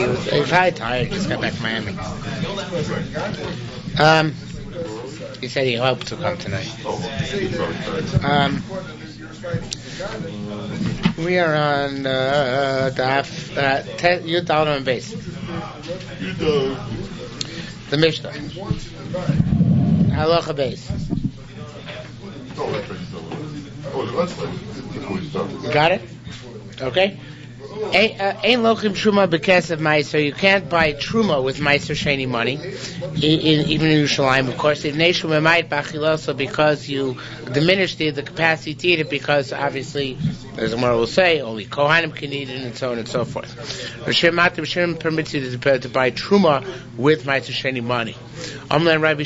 He's probably tired. Just got back from Miami. He said he hoped to come tonight. We are on Yud Daled base. The Mishnah. Halacha base. Got it? Okay. Ain't lochim truma bekesef ma'aser. You can't buy truma with Ma'aser Sheni money, even in Yerushalmi, of course. So because you diminish the capacity to eat it, because obviously, as the Gemara will say, only Kohanim can eat it, and so on and so forth. Hashem permits you to buy truma with Ma'aser Sheni money. Rabbi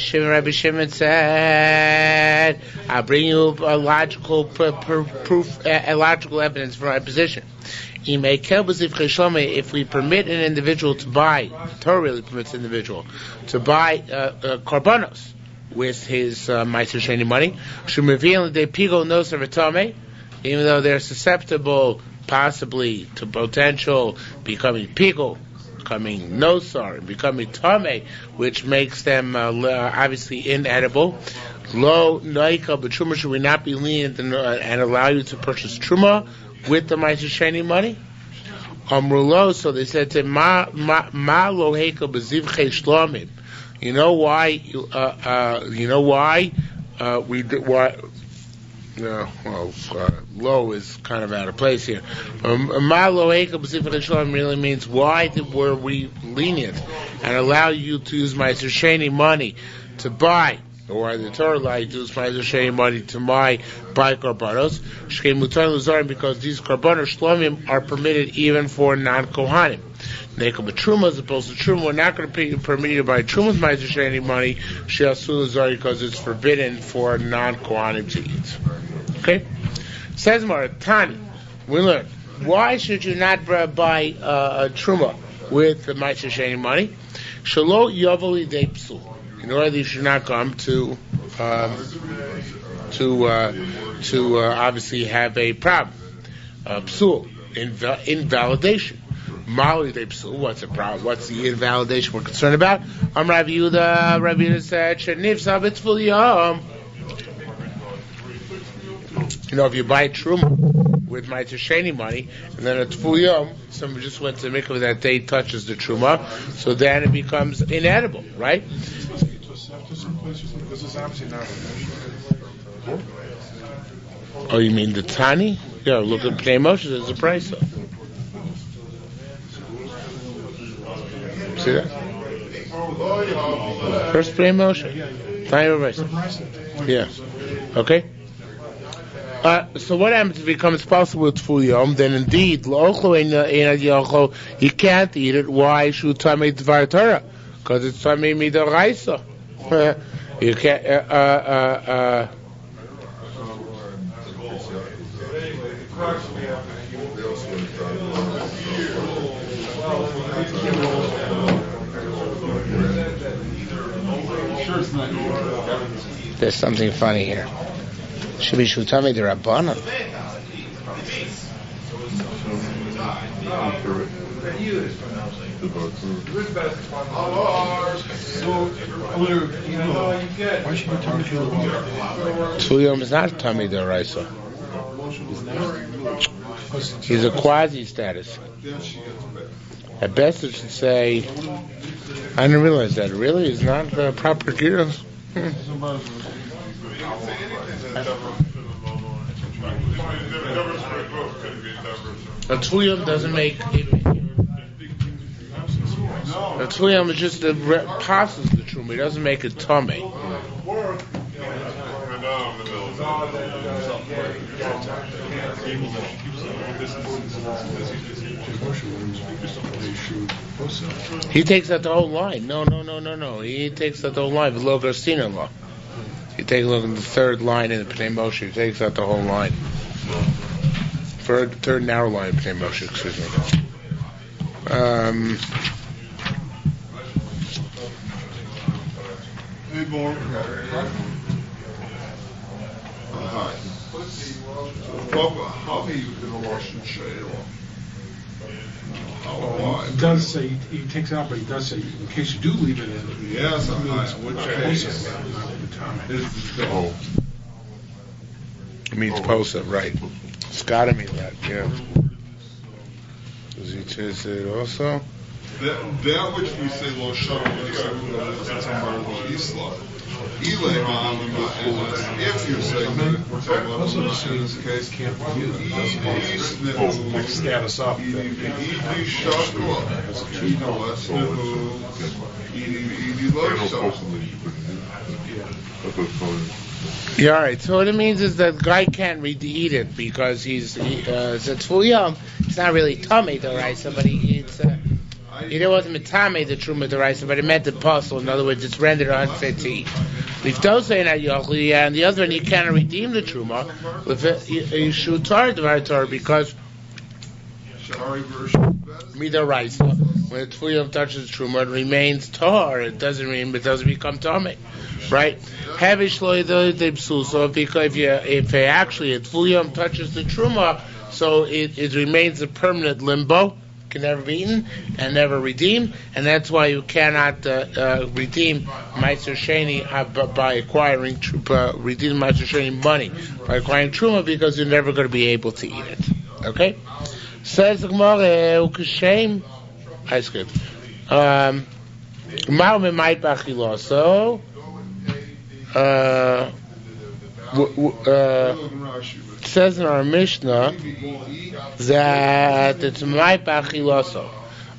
Shimon said, I'll bring you a logical proof, a logical evidence for my position. If we permit an individual to buy, Torah really permits an individual to buy korbanos with his Ma'aser Sheni money, even though they're susceptible possibly to potential becoming pigol, becoming nosar, becoming tame, which makes them obviously inedible. Lo noika, but truma, should we not be lenient and allow you to purchase truma with the Ma'aser Sheni money? Amrulo, so they said to ma lo hekel bezivchei shlomim. You know why? We why? Lo is kind of out of place here. Ma lo hekel bezivchei shlomim really means why were we lenient and allow you to use Ma'aser Sheni money to buy? Or the Torah allowed you to use Ma'aser Sheni money to buy korbanos. Shkei mutar l'zarim, because these korbanos shlomim are permitted even for non-kohanim. Nekel b'truma, as opposed to truma, we're not going to permit you to buy truma with Ma'aser Sheni money. She'asu l'zarim, because it's forbidden for non-kohanim to eat. Okay. Says Mar Tani, we learn, why should you not buy truma with the Ma'aser Sheni money? Shelo yavoli de psul. In order you should not come to obviously have a problem. Psul, invalidation. Mali de psul, what's the problem? What's the invalidation we're concerned about? Rabbi Yehuda said, Sheniv sabit ful yom. You know, if you buy truma with Ma'aser Sheni money, and then it's full yom, somebody just went to the mikveh that day, touches the truma, so then it becomes inedible, right? Oh, you mean the Tani? Yeah, look at Pnei Moshe, there's a price. See that? First Pnei Moshe. Tani or price? Yeah. Okay? So what happens if it becomes possible with full yom? Then indeed, he can't eat it. Why? Should Tamei Dvar Torah? Because it's Tamei Midoraisa. You can't. There's something funny here. Should be Shutami the Rabbanan. Tuyom is not Tami the Raisa. He's a quasi status. At best, it should say, I didn't realize that. Really? It's not proper gyros? A Tuyom doesn't make... A Tuyom is just passes the truma. He doesn't make it tummy. He takes out the whole line. No. He takes out the whole line. Below Garcina law. You take a look at the third line in the Pnei Moshe. He takes out the whole line. Third narrow line in Pnei Moshe. Excuse me. He does say he takes it out, but he does say in case you do leave it in. Yes, It means posa, right? It's gotta mean that, yeah. Does he say it also? That which we say lo shalom is tamar lo isla. Ilay ma'alima, and if you say that we're talking about in this case, Like status up. Yeah, all right. So what it means is that the guy can't eat it because it's full young. It's not really tummy the rice, but he wasn't mitame the truma the rice, but it meant the apostle. In other words, it's rendered unfit to eat. If those say that yochli, and the other one you cannot redeem the truma with you should tar the Torah because the rice when it's full young touches truma it remains tar. It doesn't become tummy. Right? Havish loy the psul. So if actually it full yom touches the truma, so it remains a permanent limbo, can never be eaten and never redeemed, and that's why you cannot redeem Ma'aser Sheni by acquiring redeem Ma'aser Sheni money by acquiring truma because you're never going to be able to eat it. Okay? Says the Gemara, ukashem ice cream. So. It says in our Mishnah that it's my pachiloso.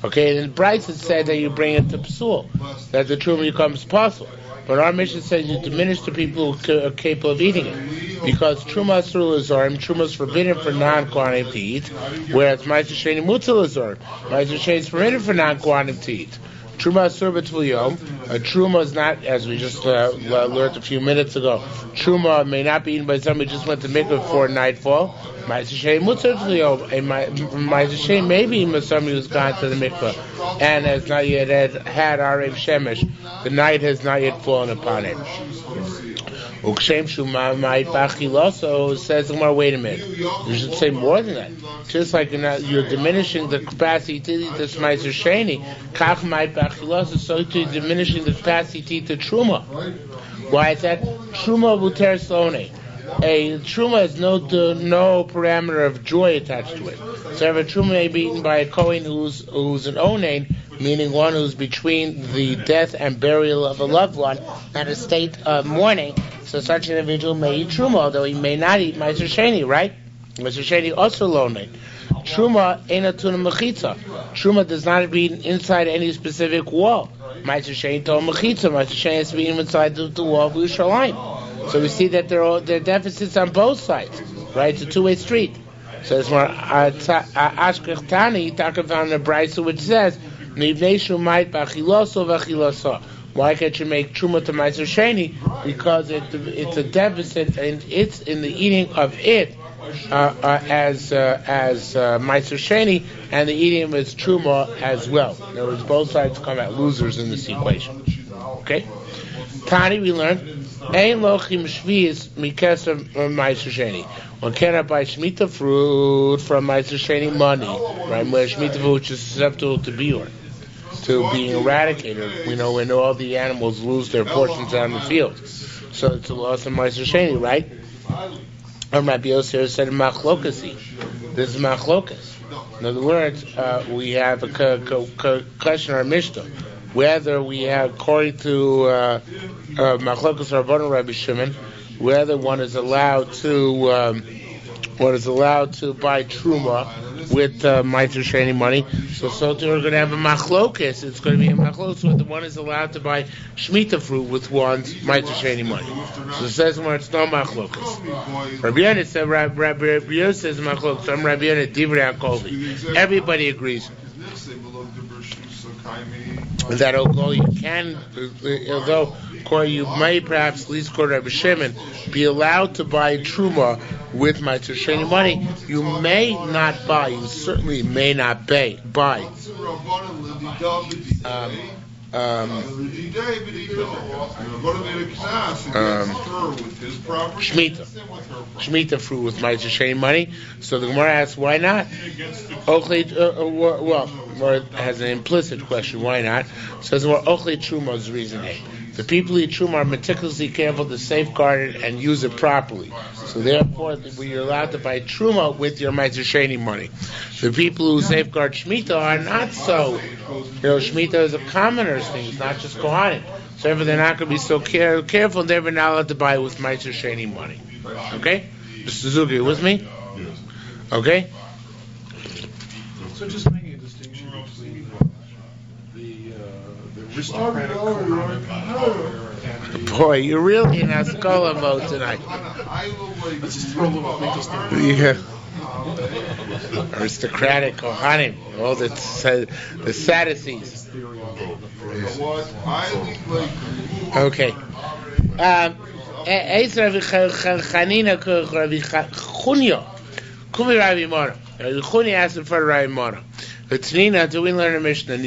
Okay, in Bryce it said that you bring it to psul, that the truma becomes possible. But our Mishnah says you diminish the people who are capable of eating it, because truma asur lazorim, truma is forbidden for non-kohanim to eat, whereas ma'aser sheni mutar lazorim, ma'aser sheni is permitted for non-kohanim to eat. Truma asur b'tul yom. Truma is not, as we just learned a few minutes ago. Truma may not be eaten by somebody who just went to mikveh before nightfall. Ma'aser sheni mutar b'tul yom. Ma'aser sheni may be eaten by somebody who's gone to the mikveh and has not yet had arev shemesh. The night has not yet fallen upon it. Ukshem shuma ma'it bachiloso says, wait a minute. You should say more than that. Just like you're diminishing the capacity to eat this Ma'aser Sheni, kach ma'it bachiloso, so too you're diminishing the capacity to eat the truma. Why is that? Truma buter slone. A truma has no parameter of joy attached to it. So if a truma may be eaten by a kohen who's an onain, meaning one who's between the death and burial of a loved one and a state of mourning, so such an individual may eat truma, although he may not eat Ma'aser Sheni, right? Ma'aser Sheni also lonely. Truma ain't a tuna mechitza. Truma does not have to be eaten inside any specific wall. Ma'aser Sheni told mechitza. Ma'aser Sheni has to be eaten inside the wall of Yerushalmi. So we see that there are deficits on both sides, right? It's a two-way street. So it's more Ashkechtani talking about the Brisa, which says why can't you make truma to Ma'aser Sheni? Because it's a deficit, and it's in the eating of it as Ma'aser Sheni, and the eating of its truma as well. In other words, both sides come out losers in this equation. Okay? Tani, we learned ein lochim shvius mikesem Ma'aser Sheni. One cannot buy shmita fruit from Ma'aser Sheni money, right? Where shmita fruit which is susceptible to biur, to being eradicated. We know when all the animals lose their portions out in the field, so it's a loss of Ma'aser Sheni, right? Rabbi Yosef said machlokasi. This is machlokas. In other words, we have a question in our Mishnah whether we have, according to machlokas Rabbanan Rabbi Shimon, whether one is allowed to buy truma with Ma'aser Sheni money. So too we're going to have a machlokas. It's going to be a machlokas whether one is allowed to buy shmita fruit with one's Ma'aser Sheni money. So it says where it's no machlokas. Rabbi Yonah said, Rabbi Yosef says machlokas. I'm Rabbi Yonah Divrei HaKolvi. Everybody agrees that although you can, you may perhaps, at least according to Rabbi Shimon, be allowed to buy truma with Ma'aser Sheni money, you may not buy, you certainly may not buy Shemitah. Shemitah fruit with Ma'aser Sheni money. So the Gemara asks, why not? Well, it has an implicit question, why not? It says, Ochlei Truma is the reason A. The people who eat Truma are meticulously careful to safeguard it and use it properly. So therefore, you're allowed to buy Truma with your Ma'aser Sheni money. The people who safeguard Shemitah are not so. Shemitah is a commoner's thing, it's not just Kohanim. So therefore, they're not going to be so careful, and they're not allowed to buy it with Ma'aser Sheni money. Okay? Mr. Suzuki, you with me? Yes. Okay? So just making a distinction between the aristocratic Kohanim and the... Boy, you're really in Ascola mode tonight. Let's just throw a little mental stimulus. Yeah. Aristocratic Kohanim, all the Sadducees. Okay. Rabbi Chuni asked in front of Rabbi Mora. Do we learn a Mishnah?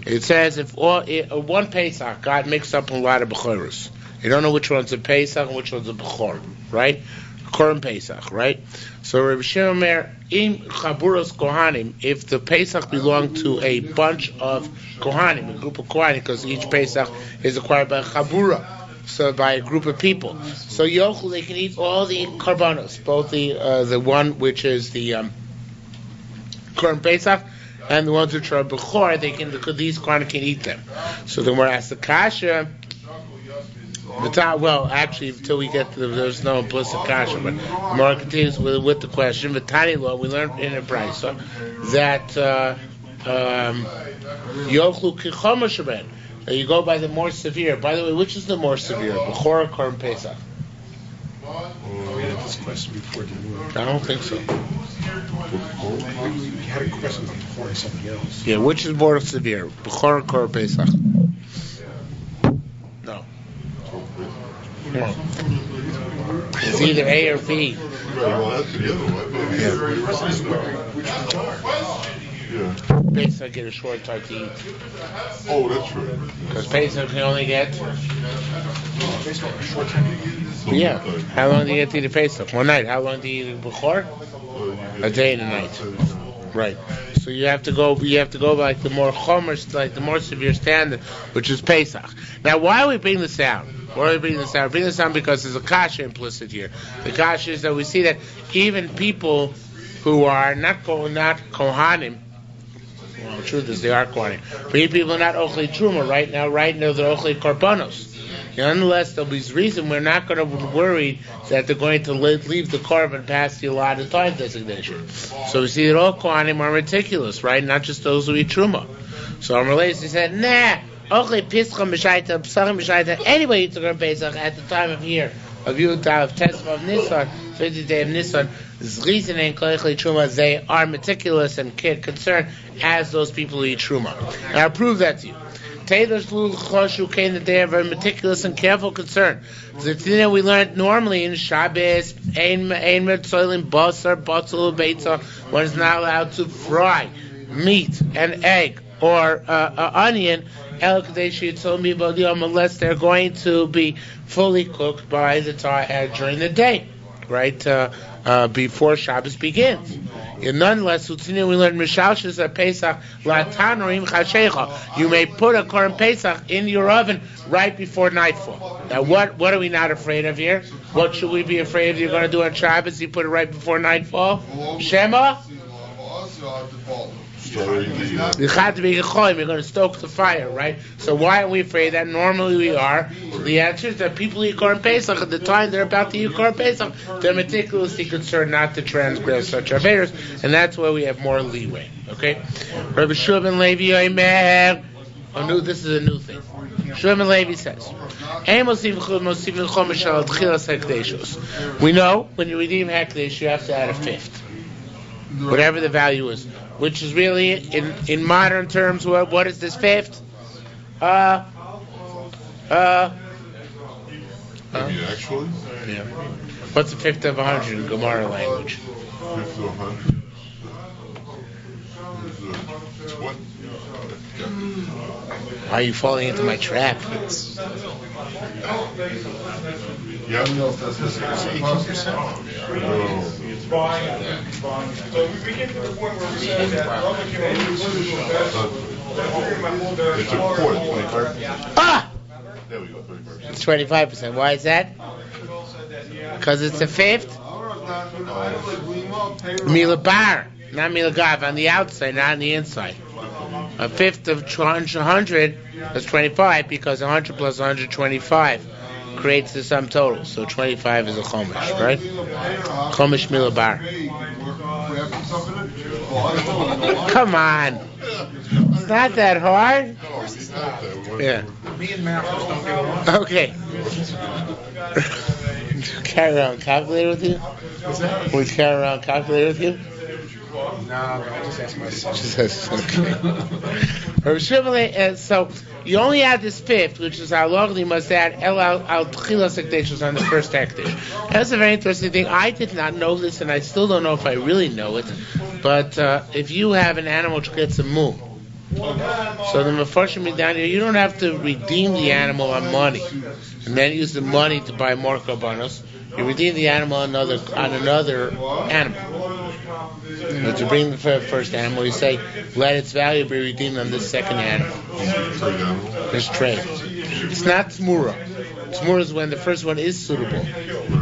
It says if one Pesach got mixed up in a lot of B'choros. You don't know which one's a Pesach and which one's a B'chor, right? Korban Pesach, right? So Rabbi Shimon Omer, im chaburos Kohanim, if the Pesach belonged to a bunch of Kohanim, a group of Kohanim, because each Pesach is acquired by a chabura, so by a group of people. So Yochel, they can eat all the karbanos, both the one which is the Korban Pesach, and the ones which are Bechor, these Kohanim can eat them. So then we're asked the Kasha. Well, actually, until we get to there's no implicit kasha, but Gemara continues with the question. V'tani law, we learned in a brayso that yochlu kichama sheben. You go by the more severe. By the way, which is the more severe, Bechor or Korban Pesach? We had this question before, didn't we? I don't think so. We had a question before something else. Yeah, which is more severe, Bechor or Korban Pesach? No. No. It's either A or B. Pesach get a short time to eat. Oh, that's right. Because Pesach can only get. Yeah. How long do you get to eat a Pesach? One night. How long do you eat a Bechor? A day and a night. Right. So you have to go like the more chomer, like the more severe standard, which is Pesach. Now, why are we bringing this out? Why are we bringing this out? We bring this out because there's a kasha implicit here. The kasha is that we see that even people who are not Kohanim, well, the truth is they are Kohanim, but even people are not Ochlei Truma right now they're Ochlei Korbanos. Nonetheless, there'll be reason we're not going to worry that they're going to leave the korban past the allotted time designation. So we see that all Kohanim are meticulous, right? Not just those who eat Truma. So Amalei said, nah, Ochlei Pischa Mishaita, Psachim Mishaita, anybody eats the Korban Pesach at the time of year, of Yudah, of Tesvav of Nisan, 50th day of Nisan, Zrizin and Koichlei Truma, they are meticulous and concerned as those people who eat Truma. And I'll prove that to you. That they have a meticulous and careful concern. The thing that we learned normally in Shabbos, one is not allowed to fry meat and egg or onion unless they're going to be fully cooked by the time during the day, right? Before Shabbos begins. And nonetheless, we learn Mishalshis at Pesach Latanorim Chashecha. You may put a Korban Pesach in your oven right before nightfall. Now, what are we not afraid of here? What should we be afraid of? You're going to do on Shabbos? You put it right before nightfall. Shema. You're going to stoke the fire, right? So why are we afraid that? Normally we are. The answer is that people eat Korban Pesach at the time they're about to eat Korban Pesach, they're meticulously concerned not to transgress such affairs, and that's why we have more leeway. Okay? Rabbi Shimon Levi Omer. This is a new thing. Shimon Levi says, we know when you redeem Hekdesh, you have to add a fifth, whatever the value is. Which is really, in modern terms, what is this fifth? Actually? Yeah. What's a fifth of 100 in Gemara language? Fifth of 100 is 20. Why are you falling into my trap? Yeah. I don't know if that's the same. No. So we came to the point where we said that Rama came up with It's a quarter, 25%. Ah! There we go, 25%. It's 25%. Why is that? Because it's a fifth? Milabar, not milagav, on the outside, not on the inside. A fifth of 100 is 25, because 100 plus 125 creates the sum total. So 25 is a chomish, right? Chomish milabar. Come on. It's not that hard. Yeah. Me and mathers don't get along. Okay. Carry around calculator with you? What's that? Would you carry around calculator with you? Nah, I just asked myself. She says, okay. So you only add this fifth, which is how long you must add El al Tchilas Hekdesh on the first Hekdesh. That's a very interesting thing. I did not know this, and I still don't know if I really know it. But if you have an animal which gets a moon, so the Mefarshim down here, you don't have to redeem the animal on money and then use the money to buy more korbanos. You redeem the animal on another animal. But to bring the first animal, you say, let its value be redeemed on this second animal. There's trade. It's not tzmura. Tzmura is when the first one is suitable,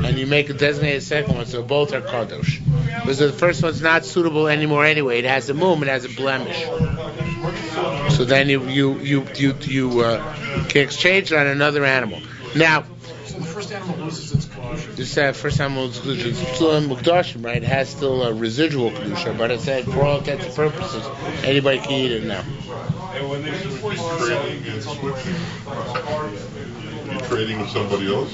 and you make a designated second one, so both are kadosh. Because the first one's not suitable anymore anyway. It has a mum, it has a blemish. So then you can exchange it on another animal. Now, So the first animal loses its kedusha. this first animal is kedusha. It's still in mukdashim, right? It has still a residual kedusha, but it said for all intents and purposes, anybody can eat it now. Trading and switching. You're trading with somebody else?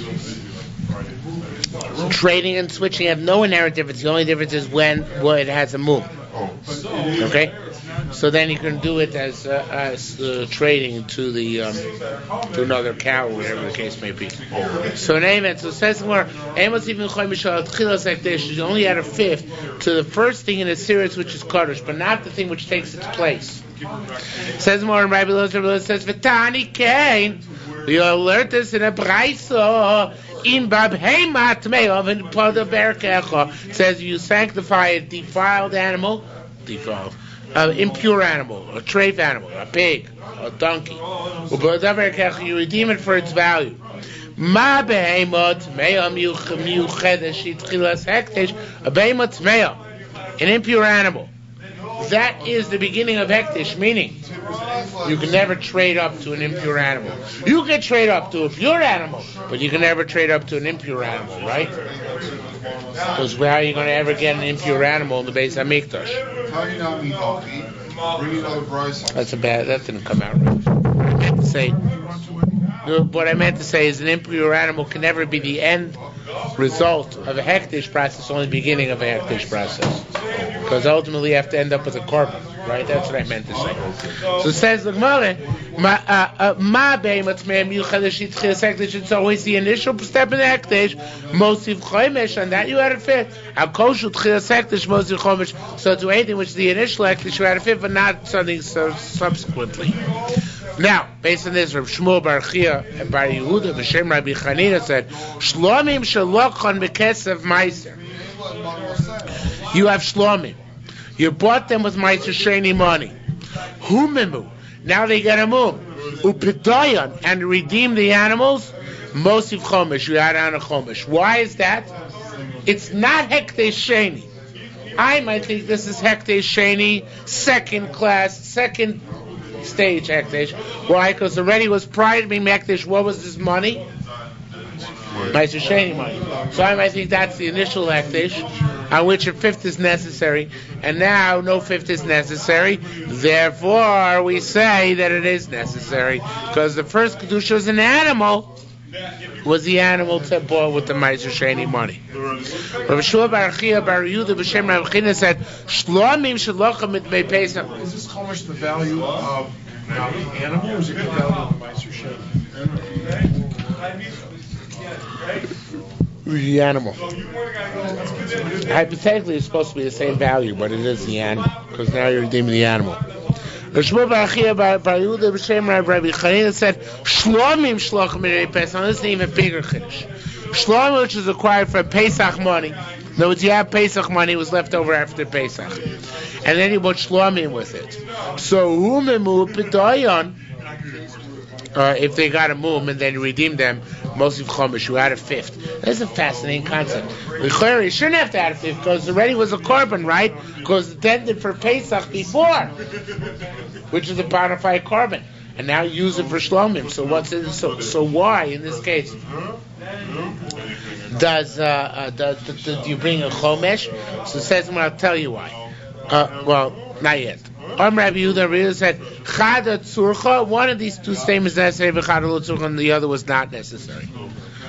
Trading and switching have no inherent difference. The only difference is when it has a mum. Oh. Okay, so then you can do it as trading to the to another cow, or whatever the case may be. So in amen. So it says more. Amos even you only add a fifth to the first thing in the series, which is kaddish, but not the thing which takes its place. It says more in Rabbi Lozer. It says V'tani Kain. We alert us in a brayso. In Babhema Tmeov and Pada Berkecha says you sanctify a defiled animal, impure animal, a treif animal, a pig, a donkey. You redeem it for its value. Ma Behema Tmeov Miuchedesh Shitchilas Hekdesh, a Behema Tmeov, an impure animal. That is the beginning of Hekdesh, meaning you can never trade up to an impure animal. You can trade up to a pure animal, but you can never trade up to an impure animal, right? Because how are you going to ever get an impure animal in the base of Mikdash? That didn't come out right. What I meant to say is an impure animal can never be the end result of a hektish process, only the beginning of a hektish process. Because ultimately you have to end up with a korban, right? That's what I meant to say. So it says the Gemara, it's always the initial step in the hektish, mosiv chomesh, and that you had a fifth. So to anything which is the initial hektish you had a fifth, but not something subsequently. Now, based on this, Rav Shmuel Bar Chia and Bar Yehuda B'Shem Rabbi Chanina said, Shlomim shalokhan b'kesav ma'aser. You have shlomim. You bought them with Ma'aser Sheni money. Humimu. Now they get a mum. Upidayan. And to redeem the animals, mosiv chomesh. You add on a chomesh. Why is that? It's not Hekdesh Sheni. I might think this is Hekdesh Sheni, second stage Hekdesh. Why? Because already was prior to being Hekdesh. What was this money? Ma'aser Sheni money. So I might think that's the initial Hekdesh, on which a fifth is necessary, and now no fifth is necessary. Therefore, we say that it is necessary, because the first Kedusha was an animal, was the animal to bought with the Ma'aser Sheni money. Rav Shua Bar Chia Bar Yehuda B'Shem Rav China said, Shlomim shalochem mit Mei Pesach. Is this how much the value of the animal, or is it the value of the Ma'aser Sheni? The animal. Hypothetically, it's supposed to be the same value, but it is the animal, because now you're redeeming the animal. Shmuel bar Achia bar Yehuda b'shem Rabbi Chanina said, Shlomim shlochim b'nei Pesach. This is even bigger chiddush. Shlomim, which is acquired for Pesach money. In other words, you have Pesach money, it was left over after Pesach. And then you bought Shlomim with it. So, hu memu p'dayan, if they got a mum and then you redeemed them, most of Chumash, you had a fifth. That's a fascinating concept. You shouldn't have to add a fifth because already was a korban, right? Because it intended for Pesach before, which is a bona fide korban, and now you use it for Shlomim. So what's it? So why in this case does you bring a Chomesh? So it says, I'll tell you why. Well, not yet. Rabbi Yehuda said, Chada Tzurcha, one of these two statements is necessary, but Chada Lo Tzurcha, and the other was not necessary.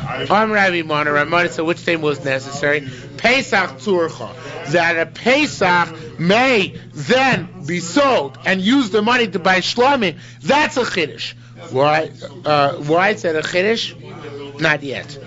Rabbi Mona said, which statement was necessary? Pesach Tzurcha, that a Pesach may then be sold and use the money to buy Shlomim, that's a Chiddush. Why is that a Chiddush? Not yet.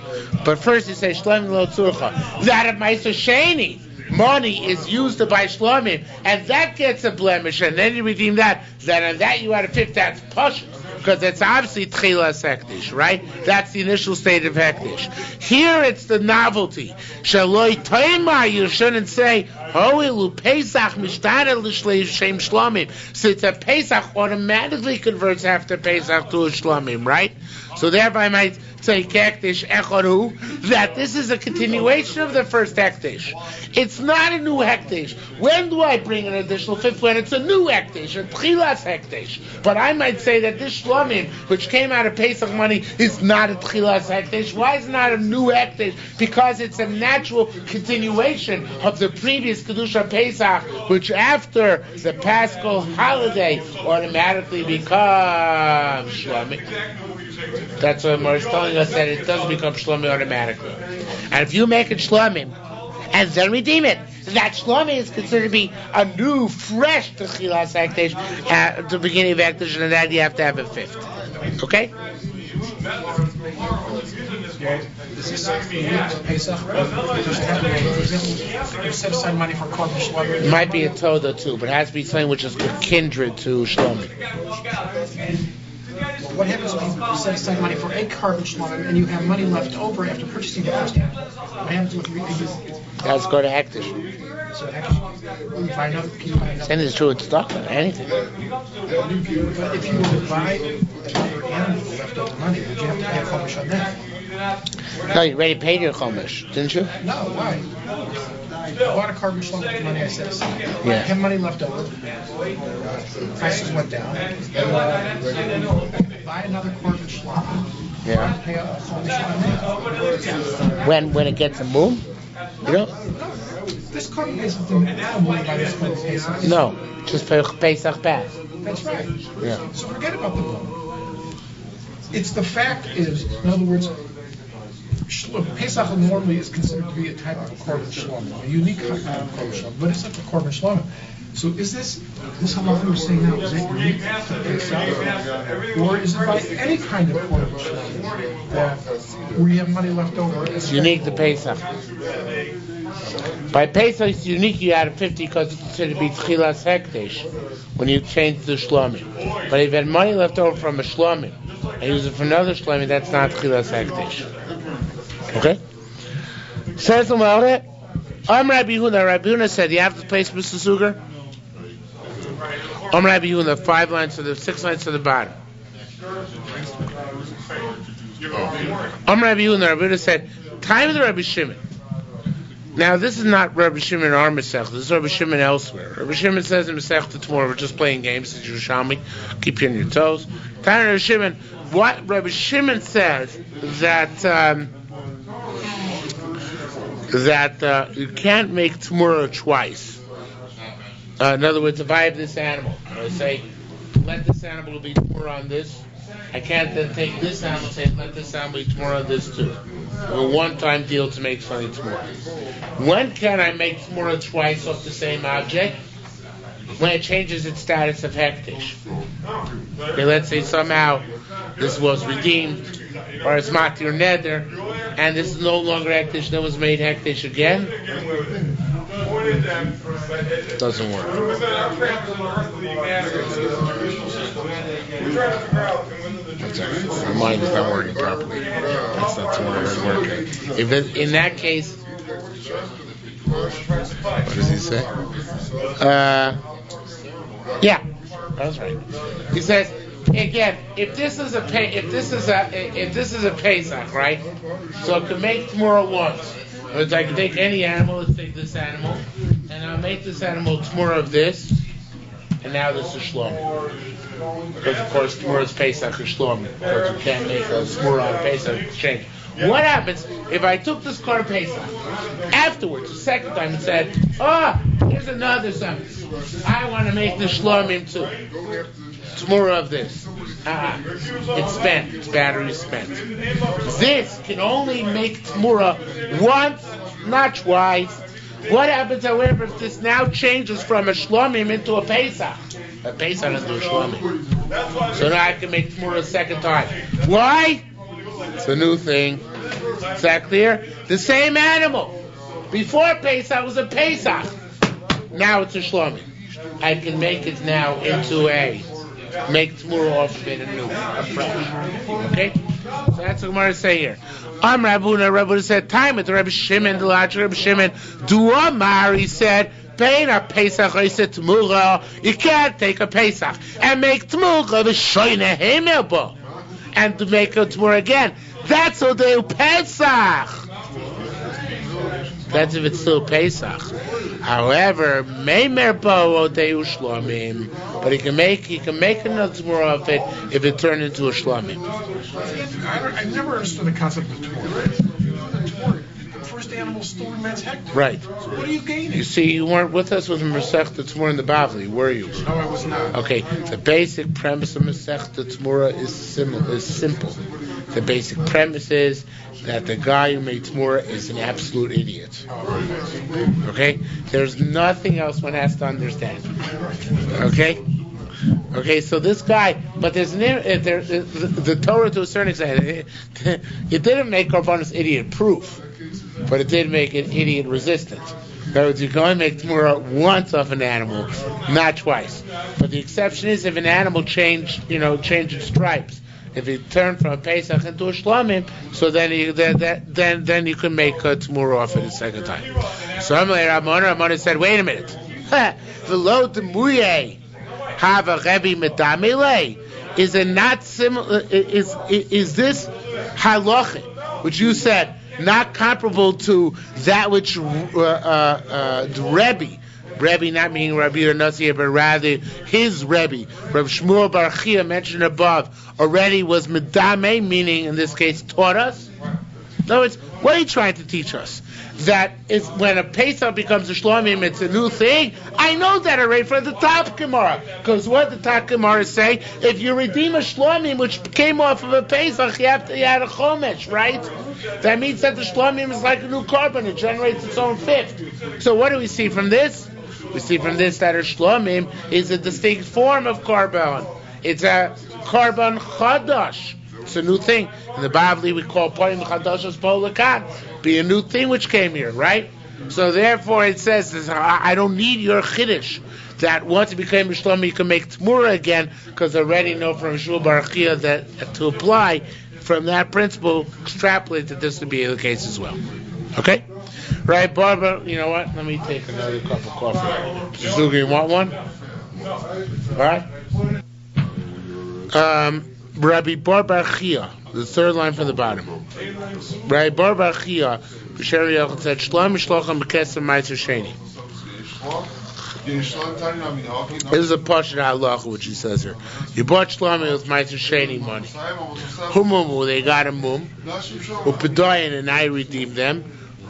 But first he says, Shlomim Lo Tzurcha, that a Ma'aser Sheni, money is used to buy Shlomim, and that gets a blemish, and then you redeem that, then on that you add a fifth, that's push, because it's obviously Tchilas Hektish, right? That's the initial state of Hektish. Here it's the novelty. Shaloi Toimar, you shouldn't say, Hoilu Pesach Mishtadel L'Shem Shlomim. Since a Pesach automatically converts after Pesach to a Shlomim, right? So thereby I might say Hektish Echodu, that this is a continuation of the first Hektish. It's not a new Hektish. When do I bring an additional fifth? When it's a new Hektish, a Tchilas Hektish. But I might say that this Shlomim, which came out of Pesach money, is not a Tchilas Hektish. Why is it not a new Hektish? Because it's a natural continuation of the previous Kedusha Pesach, which after the Paschal holiday automatically becomes Shlomim. That's what Mor is telling us, that it does become Shlomim automatically. And if you make it Shlomim and then redeem it, that Shlomim is considered to be a new, fresh Techilas Hektish at the beginning of Hektish, and then you have to have a fifth. Okay? Does this Pesach? You set aside money for korban Shlomim. It might be a Toda too, but it has to be something which is kindred to Shlomim. What happens if you set aside money for a korban Shlomim and you have money left over after purchasing the first one? What happens with Let's go to Hektish. So actually, you buy another. Same is true with stock or anything. But if you were to buy another animal with leftover money, would you have to pay a chomesh on that? No, you already paid your chomesh, didn't you? No, why? I bought a korban Shlomim with the money I set aside. Yeah. I have money left over. Prices went down. I buy another korban Shlomim. Yeah. Pay a chomesh on that. When it gets a moon? You know? This korban isn't moved by this korban Pesach. No, just for Pesach Pass. That's right. Yeah. So forget about the moon. It's the fact is, in other words, Pesach normally is considered to be a type of korban Shlomim, a unique type of korban Shlomim, but it's not the korban Shlomim. So is this halacha we're saying now, is it unique to Pesach, or is it by any kind of korban Shlomim that where you have money left over? It's unique to Pesach. By Pesach it's unique, you add a 50 because it's considered to be Tchilas Hektish when you change the Shlomim. But if you had money left over from a Shlomim and use it for another Shlomim, that's not Tchilas Hektish. Okay? Says the Gemara, Rabbi Yehuda said, you have to place Mr. Sugar? Rabbi Yehuda, 6 lines to the bottom. Rabbi Yehuda said, time of the Rabbi Shimon. Now, this is not Rabbi Shimon in our Masech. This is Rabbi Shimon elsewhere. Rabbi Shimon says in Masech tomorrow, we're just playing games. It's Yerushalmi. Keep you on your toes. Time of Rabbi Shimon. What Rabbi Shimon says that you can't make Tmurah twice. In other words, if I have this animal, I say, let this animal be Tmurah on this, I can't then take this animal and say, let this animal be Tmurah on this too. A one-time deal to make something Tmurah. When can I make Tmurah twice off the same object? When it changes its status of Hektish. Okay, let's say somehow this was redeemed, or it's Matir Neder, and this is no longer Hektish, then was made Hektish again. with them, but it Doesn't work. within our practical earthly matter, the judicial system, we're trying to figure out whether the judicial My mind is not working properly. That's not working. If in that case, what does he say? Yeah, that's right. He says again, if this is a Pesach, right? So I can make tomorrow once. But I can take any animal. Let's take this animal, and I'll make this animal tomorrow of this, and now this is shlomi. Because of course tomorrow is Pesach or shlomi. Because you can't make a tomorrow on Pesach exchange. What happens if I took this Korban Pesach afterwards, the second time, and said, here's another something. I want to make the Shlomim too. Tomorrow of this. It's spent. Its battery is spent. This can only make Tamura once, not twice. What happens, however, if this now changes from a Shlomim into a Pesach? A Pesach into a Shlomim. So now I can make Tamura a second time. Why? It's a new thing. Is that clear? The same animal. Before Pesach was a Pesach. Now it's a Shlomi. I can make it now into make Tmura off of it anew, afresh. Okay? So that's what Gemara say here. Rabbi said, time at the Rabbi Shimon, the large Rabbi Shimon, Duamar, he said, Pain a Pesach, he said Tmura, you can't take a Pesach and make Tmura the Shoyne Hemelbo. And to make a Tmura again. That's what they do Pesach. That's if it's still Pesach. However, Meimer Bo Odeu Shlomim, but he can make another Tmura of it if it turned into a Shlomim. I never understood the concept of Tmura. The first animal still remains hectic. Right. So what are you gaining? You see, you weren't with us with Masechta Tmura in the Bavli, were you? No, I was not. Okay, the basic premise of Masechta Tmura is simple. The basic premise is that the guy who made Tmura is an absolute idiot. Okay? There's nothing else one has to understand. Okay? Okay, so this guy, but there's the Torah to a certain extent, it didn't make Korbanos idiot proof, but it did make it idiot resistant. In other words, you can only make Tmura once off an animal, not twice. But the exception is if an animal changed its stripes. If it turned from a Pesach into a Shlomim, so then you can make a Tmura off it a second time. So Ramona said, wait a minute. V'lo demuye have a Rebbe medamile. Is it not similar? Is this halacha, which you said, not comparable to that which the Rebbe not meaning Rabbi Yonasi, but rather his Rebbe, Rav Shmuel Bar Chia mentioned above, already was medame, meaning in this case taught us. In other words, what are you trying to teach us? That is when a Pesach becomes a Shlomim, it's a new thing. I know that already from the top Gemara, because what the top Gemara say? If you redeem a Shlomim which came off of a Pesach, you had a Chomesh, right? That means that the Shlomim is like a new carbon; it generates its own fifth. So what do we see from this? We see from this that a Shlomim is a distinct form of carbon. It's a carbon chadash. It's a new thing. In the Bavli we call Poim Chadash as Polakan. Be a new thing which came here, right? So therefore it says, I don't need your Chiddush. That once it became a Shlomim you can make Tmura again, because I already know from Shul Bar Chia that to apply from that principle, extrapolate that this would be the case as well. Okay? Right, Barbara, you know what? Let me take another cup of coffee. Suzuki, you want one? Alright? Rabbi Bar Bar Chia, the third line from the bottom. Rabbi Bar Bar Chia, Sheri Yochel said, Shlom Mishlochem B'Kesem Ma'aser Sheni. This is a Pashut Halacha, which he says here. You bought Shlomi with Ma'aser Sheni money. Humumu, they got a mum. Upedayin, and I redeemed them.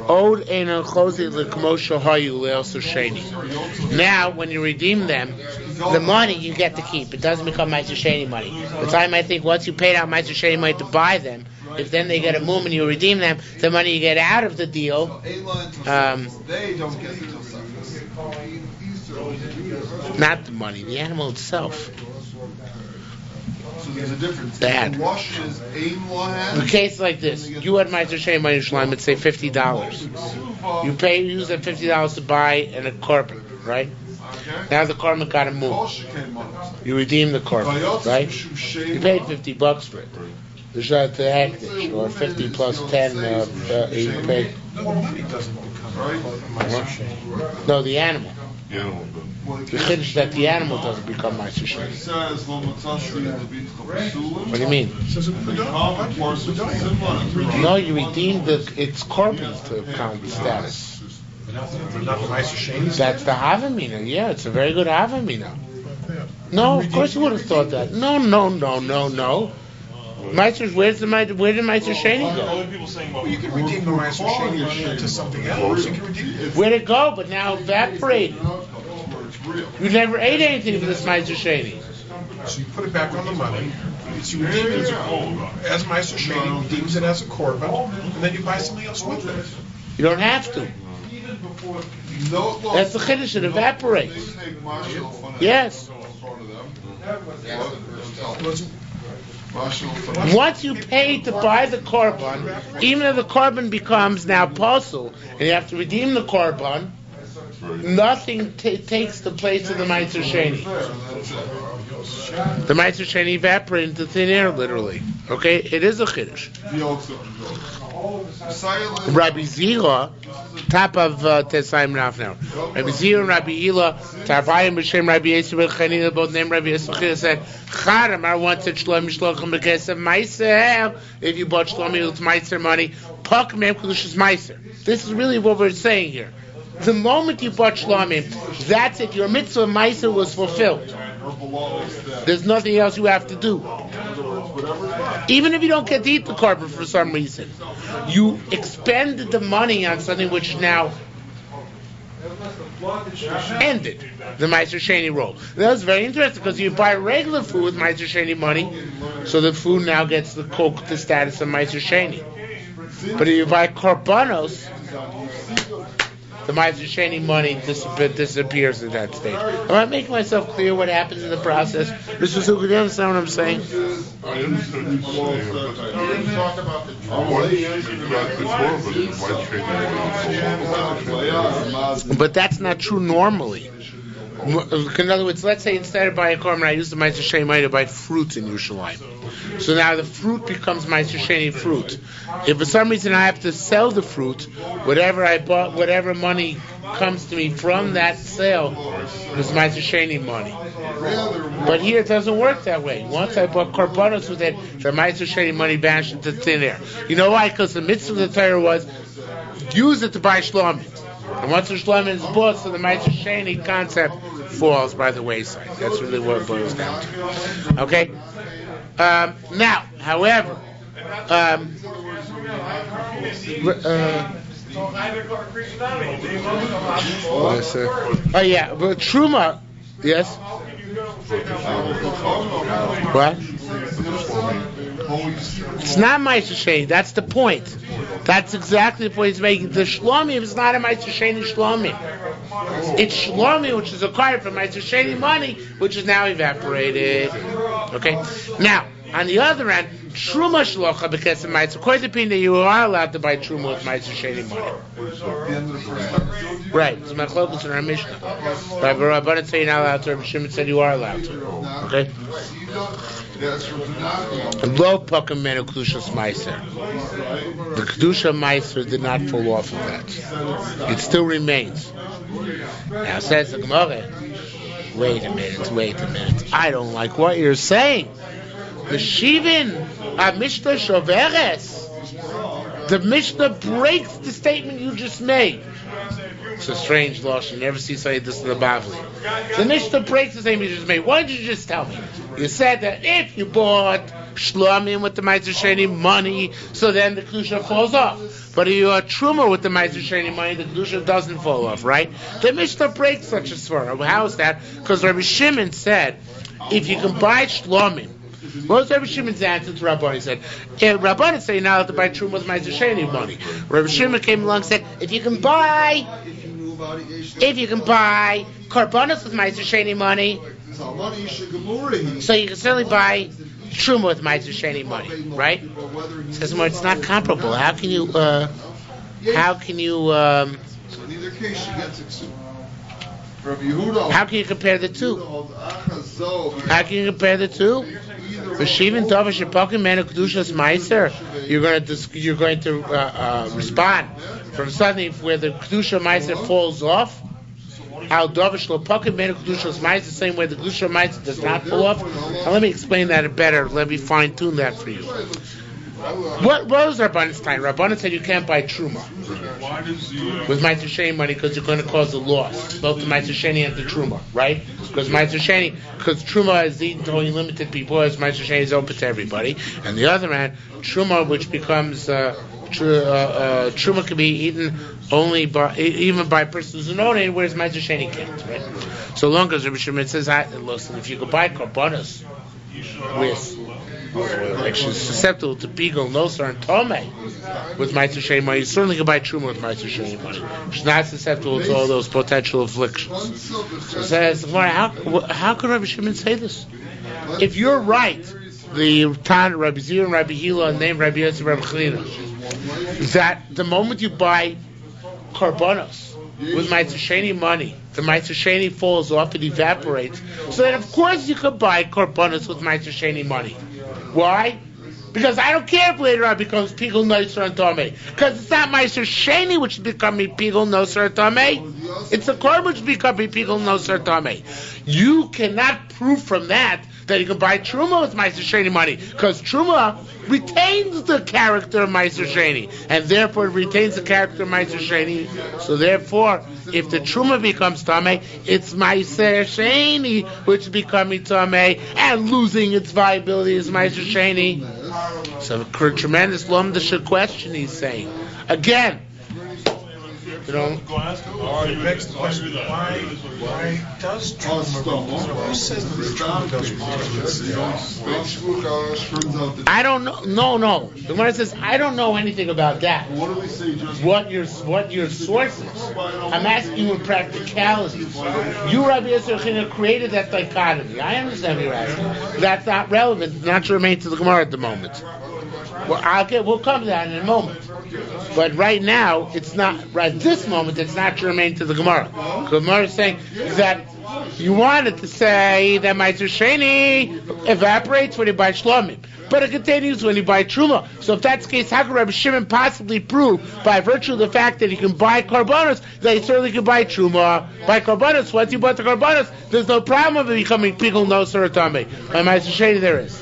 Od Einon Chosi L'Kmosha Hayu Le'Oser Sheni. Now, when you redeem them, the money you get to keep. It doesn't become Ma'aser Sheni money. The time I think once you paid out Ma'aser Sheni money to buy them, if then they get a mum and you redeem them, the money you get out of the deal, not the money, the animal itself. So there's a difference. Bad. The lush is aim lahan. In a case like this, you had Ma'aser Sheni money Yerushalmi, let's say $50. You use that $50 to buy a korban, right? Now the korban got to move. You redeem the korban, right? You paid $50 for it. The shot to hektish, or 50 plus 10, you pay. No, the money doesn't become Ma'aser Sheni. No, the animal. The chiddush that the animal doesn't become Ma'aser Sheni. What do you mean? No, you redeem its korban to count the status. Not the Ma'aser Sheni. That's the Havamina. Yeah, it's a very good Havamina. No, of course you would have thought that. No. Ma'aser, where did Ma'aser Sheni go? Well, you can redeem the Ma'aser Sheni to something else. You can redeem it. Where'd it go? But now evaporated. You never ate anything for this Ma'aser Sheni. So you put it back on the money. So you redeem it as Ma'aser Sheni, redeems it as a korban, and then you buy something else with it. You don't have to. That's the chiddush. It evaporates. Yes. Once you pay to buy the korban, even if the korban becomes now posel, and you have to redeem the korban, nothing takes the place of the Ma'aser Sheni. The Ma'aser Sheni evaporates into thin air, literally. Okay, it is a chiddush. Rabbi Zira, top of Tesayim Raf now. Rabbi Zira and Rabbi Ila, Tarvayim B'Shem Rabbi Yisrael Chanina, both named Rabbi Yisrael, said, Charamar once said Shlomi Shlochem B'Kesef Ma'aser. If you bought Shlomi with Ma'aser money, Pak Mem Kedushas Ma'aser. This is really what we're saying here. The moment you bought Shlomi, that's it. Your mitzvah Ma'aser was fulfilled. There's nothing else you have to do. Even if you don't get to eat the korban for some reason, you expended the money on something which now ended the Ma'aser Sheni role. That was very interesting because you buy regular food with Ma'aser Sheni money, so the food now gets the status of Ma'aser Sheni. But if you buy korbanos, the Ma'aser Sheni money disappears at that stage. Am I making myself clear what happens in the process? Mr. Zucker, do you understand what I'm saying? I understand what you're saying. But that's not true normally. In other words, let's say instead of buying a korban, I use the Ma'aser Sheni money to buy fruits in Yerushalayim. So now the fruit becomes Ma'aser Sheni fruit. If for some reason I have to sell the fruit, whatever I bought, whatever money comes to me from that sale is Ma'aser Sheni money. But here it doesn't work that way. Once I bought korbanos with it, the Ma'aser Sheni money vanished into thin air. You know why? Because the mitzvah of the Torah was use it to buy shlomi. And once the shlomi is bought, so the Ma'aser Sheni concept falls by the wayside. That's really what it boils down to. Okay? Now, however, oh yeah, but Truma, yes? What? It's not Ma'aser Sheni, that's the point. That's exactly the point he's making. The shlomi is not a Ma'aser Sheni shlomi. It's shlomi, which is acquired from Ma'aser Sheni money, which is now evaporated. Okay? Now, on the other end, Truma shlocha because of Ma'aser. According to Pina, you are allowed to buy Truma with Ma'aser Sheni money. Right. It's Machlokes in our Mishnah. Rabbi Rabbanan said you're not allowed to. Rabbi Shimon said you are allowed to. Okay? Lo pakim menu kedushas ma'aser. The kedusha ma'aser did not fall off of that. It still remains. Now says the Gemara, wait a minute. I don't like what you're saying. The Shivin Mishnah Shoveres. The Mishnah breaks the statement you just made. It's a strange loss. You never see somebody this in the Bavli. The Mishnah breaks the statement you just made. Why did you just tell me? You said that if you bought Shlomim with the Ma'aser Sheni money, so then the Kedusha falls off. But if you bought Truma with the Ma'aser Sheni money, the Kedusha doesn't fall off, right? The Mishnah breaks such a svara. How is that? Because Rabbi Shimon said, if you can buy Shlomim, what was Rabbi Shimon's answer to Rabbanan? He said, Rabbanan say you're not allowed to buy Truma with Ma'aser Sheni money. Rabbi Shimon came along and said, if you can buy Korbanos with Ma'aser Sheni money, so you can certainly buy truma with Ma'aser Sheni money, right? Says, well, it's not comparable. How can you? So in either case, she gets it. How can you compare the two? How can you you're going to respond from something where the kedusha meiser falls off. How dovish lo pocket menu kedusha meiser, the same way the kedusha meiser does not fall off. Now let me explain that better. Let me fine tune that for you. What was Rabban's time? Rabban said you can't buy truma with Ma'aser Sheni money because you're going to cause a loss, both the Ma'aser Sheni and the truma, right? Because truma is eaten to only limited people, whereas Ma'aser Sheni is open to everybody. And the other hand, truma, which becomes truma, can be eaten only even by persons who know it, whereas Ma'aser Sheni can't, right? So long as Rabbi Shimon says, listen, if you could buy korbanos which is susceptible to Pigel, Nosar, and Tome with Ma'aser Sheni money, you certainly can buy Truma with Ma'aser Sheni money, which is not susceptible to all those potential afflictions. So it says, how could Rabbi Shimon say this? If you're right, the Tan, Rabbi Zir, and Rabbi Hila, and name Rabbi Yosef, Rabbi Chanina, that the moment you buy Karbonos with Ma'aser Sheni money, the Ma'aser Sheni falls off, it evaporates. So then, of course, you could buy Karbonos with Ma'aser Sheni money. Why? Because I don't care if later on it becomes Pigel, Nosar, and Tomei. Because it's not Ma'aser Sheni which is becoming Pigel, Nosar, and Tomei. It's the Korban which is becoming Pigel, Nosar, and Tomei. You cannot prove from that you can buy Truma with Ma'aser Sheni money. Because Truma retains the character of Ma'aser Sheni. And therefore it retains the character of Ma'aser Sheni. So therefore, if the Truma becomes Tomei, it's Ma'aser Sheni which is becoming Tomei and losing its viability as Ma'aser Sheni. So a tremendous lumdisha question he's saying. Again, it begs the question, why does Truma, who says that this Truma does? I don't know. No. The Gemara says, I don't know anything about that. What your source is. I'm asking you in practicality. You, Rabbi Yosef, created that dichotomy. I understand what you're asking. That's not relevant, not germane to the Gemara at the moment. We'll come to that in a moment. But right now, it's not. Right this moment, it's not germane to the Gemara. The Gemara is saying that you wanted to say that Ma'aser Sheni evaporates when you buy Shlomim, but it continues when you buy Truma. So if that's the case, how could Rabbi Shimon possibly prove, by virtue of the fact that you can buy Karbonos, that you certainly can buy Truma? By Karbonos, once you bought the Karbonos, there's no problem of it becoming Pigel, Nosar, or Tameh. By Ma'aser Sheni, there is.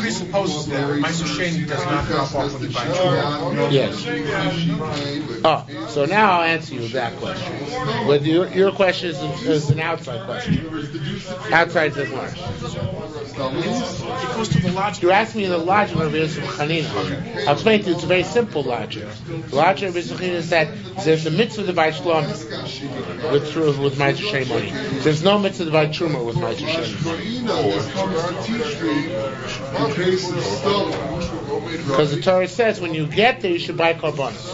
Presupposes that Ma'aser Sheni does not drop off when you buy Truma. Yes. So now I'll answer you that question. But your question is an outside question. Outside the Gemara. It goes to the logic. You're asking me the logic of Rabbi Yosef Chanina. I'll explain to you. It's a very simple logic. The logic of Rabbi Yosef Chanina is that there's a mitzvah to buy Shlomim with Ma'aser Sheni money. There's no mitzvah to buy Truma with Ma'aser Sheni money. Because the Torah says when you get there, you should buy Karbonos.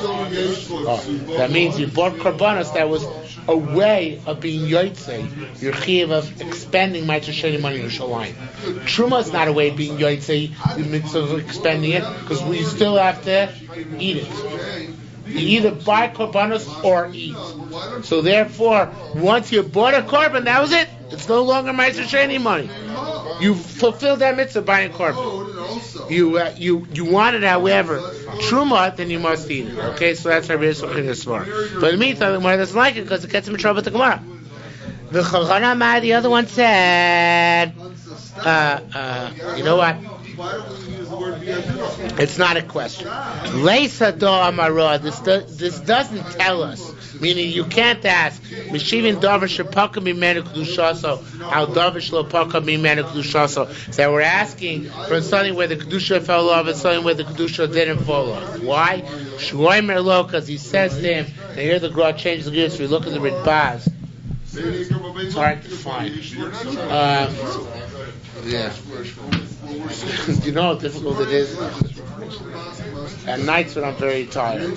That means you bought Karbonos. That was a way of being Yotzei, your chiyuv of expending Ma'aser Sheni money in Yerushalayim. Truma is not a way of being Yotzei, the mitzvah of expending it, because we still have to eat it. You either buy Karbonos or eat. So therefore, once you bought a Korban, that was it. It's no longer Ma'aser Sheni money. You fulfilled that mitzvah buying Korban. You want it, however, Truma, then you must eat it. Okay, so that's Rabbi Yosef China's But in the meantime, the Gemara doesn't like it because it gets him in trouble with the Gemara. The other one said, you know what? It's not a question. Leisa do amaro. This doesn't tell us. Meaning you can't ask. Mishivin davar shepaka mimenu kedushaso. Al davar shlepaka mimenu kedushaso. So we're asking for something where the kedusha fell off and something where the kedusha didn't fall off. Why? Shloimer lo, because he says to him. Now here the Gra changes the gears. We look at the Ritbaz. It's hard to find. Yeah. You know how difficult it is? At nights when I'm very tired.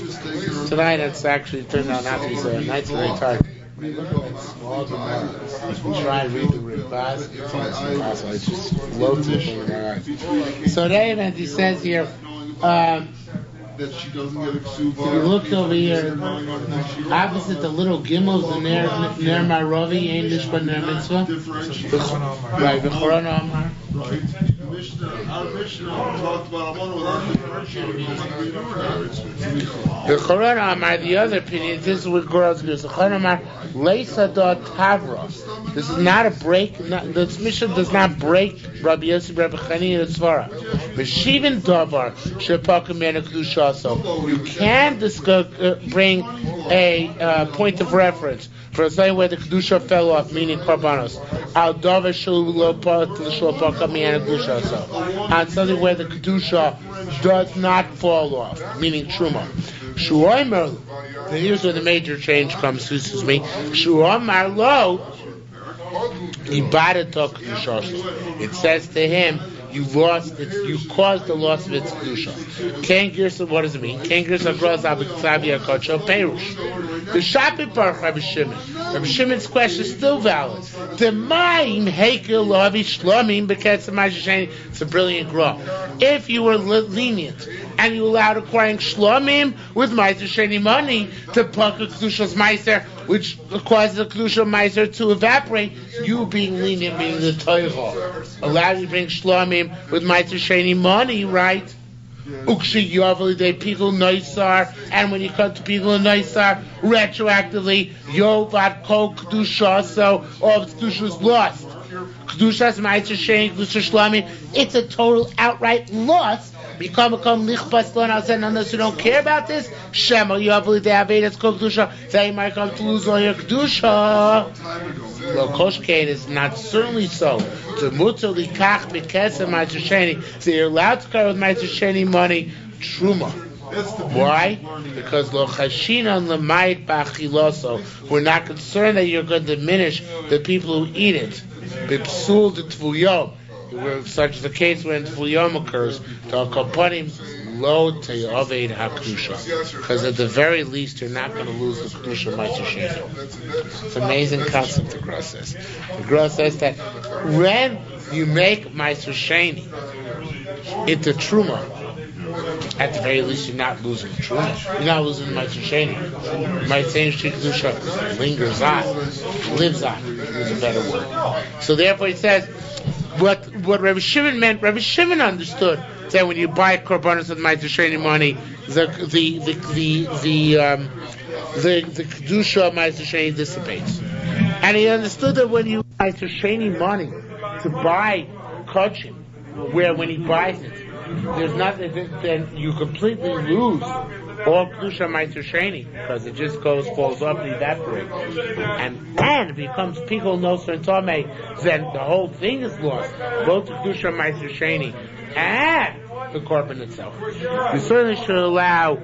Tonight it's actually turned out not to be so. At nights I'm very tired. Small Gemara. Try and read the Ribbaz. It's impossible. It's just floats it from my eyes. So then, he says here, that she doesn't get a ksuba. if you look over here, opposite the little gimels, the ner marovi, ain't nishba ner mitzvah. Right, the Choron Amar. Right. Our Mishnah talked about Amon without differentiating. The Choron Amar, the other opinion, this is what girls do. The Choron Amar, leisa da tavra. This is not a break. This Mishnah does not break Rabbi Yosef, Rabbi Chani, and the Svara. Meshivin davar shepakim mena kedusha. So you can bring a point of reference for a saying where the kedusha fell off, meaning karbanos. Al davar shepakim mena kedusha. On something where the kedusha does not fall off, meaning truma. Shuomer. Here's where the major change comes. Excuse me. Shuomer lo. It says to him, you caused the loss of its kedusha. Ken Girsa, what does it mean? Ken Girsa grows up with Tzavia Kocho Perush. The Shapit Baruch Rabbi Shimon. Rabbi Shimon's question is still valid. The Maim Hekel Lavi Shlomim Beketz Ma'aser. It's a brilliant graph. If you were lenient and you allowed acquiring Shlomim with Ma'aser Sheni money to pluck a kedusha's Ma'aser, which causes the kedusha Ma'aser to evaporate, you being lenient, being the Toiva, allowed you to bring Shlomim with Ma'aser Sheni money, right? Ukshi Yavali de people Noisar, and when you come to people in Noisar, retroactively, Yovat Ko Kedusha, so all of Kedusha is lost. Kedusha's Ma'aser Sheni, Kedusha Shlomim, it's a total outright loss. Become lichbas lon outside, unless you don't care about this. Shema Yavali de Avedas Ko Kedusha, then you might come to lose all your Kedusha. Well, Koshkein is not certainly so. So you're allowed to cover with Ma'aser Sheni money, truma. Why? Because we're not concerned that you're going to diminish the people who eat it. Bipsul de Tvuyom. Such is the case when Tvuyom occurs. Because at the very least, you're not going to lose the Kedusha Ma'aser Sheni. It's an amazing concept the Gra says. The Gra says that when you make Ma'aser Sheni into Truma, at the very least, you're not losing Truma. You're not losing Ma'aser Sheni. Ma'aser Sheni Kedusha lingers on, lives on, is a better word. So therefore, it says, what Rabbi Shimon meant, Rabbi Shimon understood that when you buy korbanos with Ma'aser Sheni money, the kedusha of Ma'aser Sheni dissipates, and he understood that when you buy Ma'aser Sheni money to buy kachim, where when he buys it, there's nothing, then you completely lose all kedusha Ma'aser Sheni because it just falls off and evaporates, and it becomes pikol noser and tomei. Then the whole thing is lost, both the kedusha Ma'aser Sheni and the korban itself. We certainly should allow.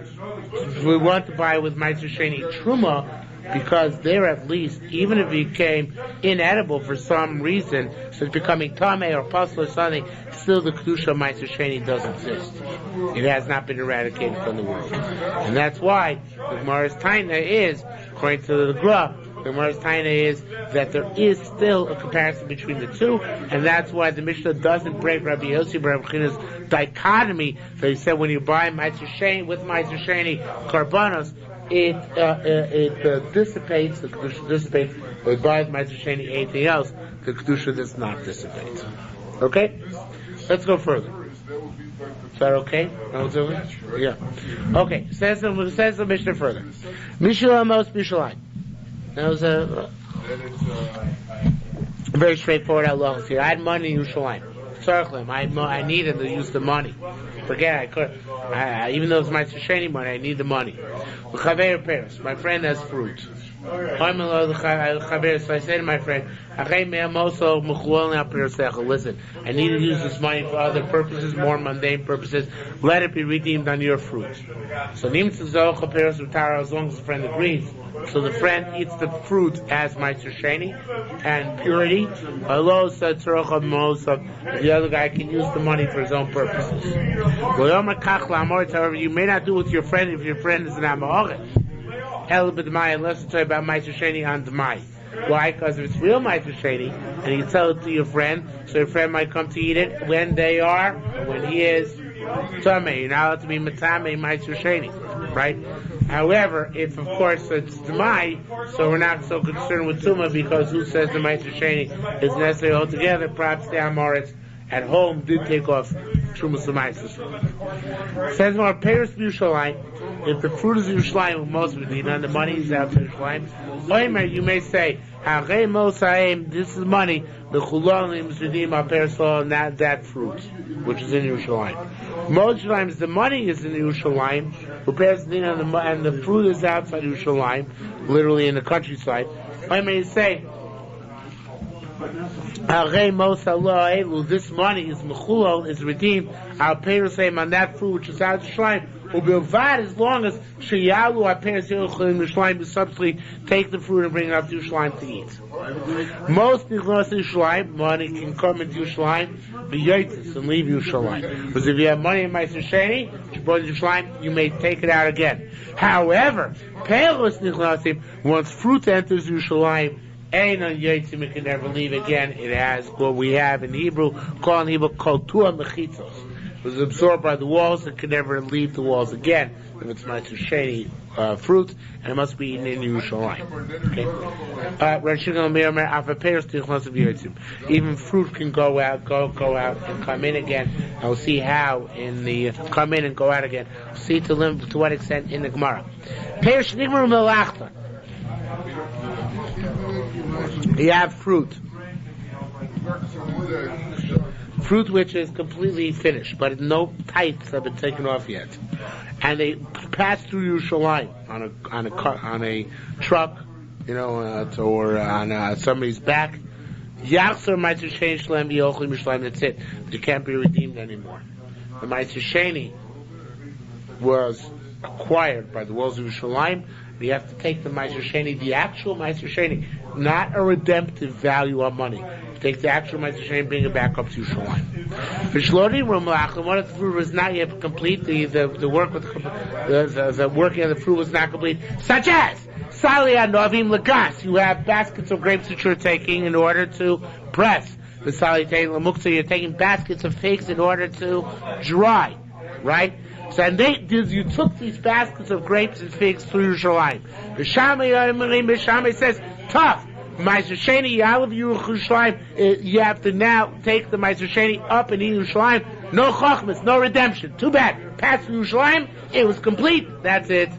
We want to buy with Ma'aser Sheni truma, because there at least, even if it became inedible for some reason, so it's becoming tamei or pasul or something, still the kedusha Ma'aser Sheni does exist. It has not been eradicated from the world, and that's why the Gemara's taina is, according to the Gra, the Gemara's taina is that there is still a comparison between the two, and that's why the Mishnah doesn't break Rabbi Yossi Rabbi China's dichotomy. So he said when you buy Ma'aser Sheni with Ma'aser Sheni karbanos, it dissipates. The kedusha dissipates. But if you buy Ma'aser Sheni anything else, the kedusha does not dissipate. Okay, let's go further. Is that okay? Yeah. Okay. Says the Mishnah further. Mishnah Amos B'Shalayim. That was a very straightforward outlaws here. I had money in Yerushalayim. I needed to use the money. Forget I could. Even though it's my Sheni money, I need the money. My friend has fruit. So I say to my friend, listen, I need to use this money for other purposes, more mundane purposes. Let it be redeemed on your fruit. So as long as the friend agrees. So the friend eats the fruit as Ma'aser Sheni and purity. The other guy can use the money for his own purposes. However, you may not do it with your friend if your friend is an Amahoret. El b'dmai, unless it's talking about Ma'aser Sheni on Dmai. Why? Because if it's real Ma'aser Sheni, and you tell it to your friend, so your friend might come to eat it when he is Tameh. You're not allowed to be Matameh Ma'aser Sheni, right? However, if of course it's Dmai, so we're not so concerned with Tumah, because who says the Ma'aser Sheni is necessary altogether? Perhaps the Amoritz at home did take off Trumas L'Maisus. Says more, Paris Yerushalayim, if the fruit is Yerushalayim, most of it, and the money is out to Yerushalayim, Oimer, you may say, Ha'rei Mosaim, this is money, the Chulonim Zidim HaPersol, not that fruit, which is in Yerushalayim. Most times the money is in Yerushalayim, and the fruit is outside Yerushalayim, literally in the countryside. Oimer, you say, this money is mechulol, is redeemed. Our parents say on that fruit which is out of Yerushalayim, as long as sheyalu our parents Yerushalayim subsequently take the fruit and bring it up to Yerushalayim to eat. Most Yerushalayim money can come into Yerushalayim, b'yotzis, and leave Yerushalayim. Because if you have money in Ma'aser Sheni, which you brought to Yerushalayim, you may take it out again. However, once fruit enters Yerushalayim, it can never leave again. It has what we have in Hebrew, called in Hebrew, koltua mechitzos. It was absorbed by the walls. It can never leave the walls again if it's Ma'aser Sheni fruit, and it must be eaten in Yerushalayim. Okay. Even fruit can go out and come in again. And we'll see how in the come in and go out again. We'll see to what extent in the Gemara. You have fruit which is completely finished, but no types have been taken off yet, and they pass through Yerushalayim on a truck, or on somebody's back. Yachzor Ma'aser Sheni Shlem Yochlim Yerushalayim. That's it. They can't be redeemed anymore. The Ma'aser Sheni was acquired by the walls of Yerushalayim. You have to take the Ma'aser Sheni, the actual Ma'aser Sheni, not a redemptive value on money. Take the actual Ma'aser Sheni and bring it back up to Yerushalayim. One of the fruit was not yet complete. The work with the working of the fruit was not complete. Such as Sali Anovim Lagas. You have baskets of grapes that you're taking in order to press. The Sali Lamuksa, you're taking baskets of figs in order to dry, right? So and you took these baskets of grapes and figs through Yerushalayim. The Shammai says, tough. Ma'aser Sheni, Yalav Yerushalayim, you have to now take the Ma'aser Sheni up and eat Yerushalayim. No chachmas, no redemption. Too bad. Passed through Yerushalayim, it was complete. That's it.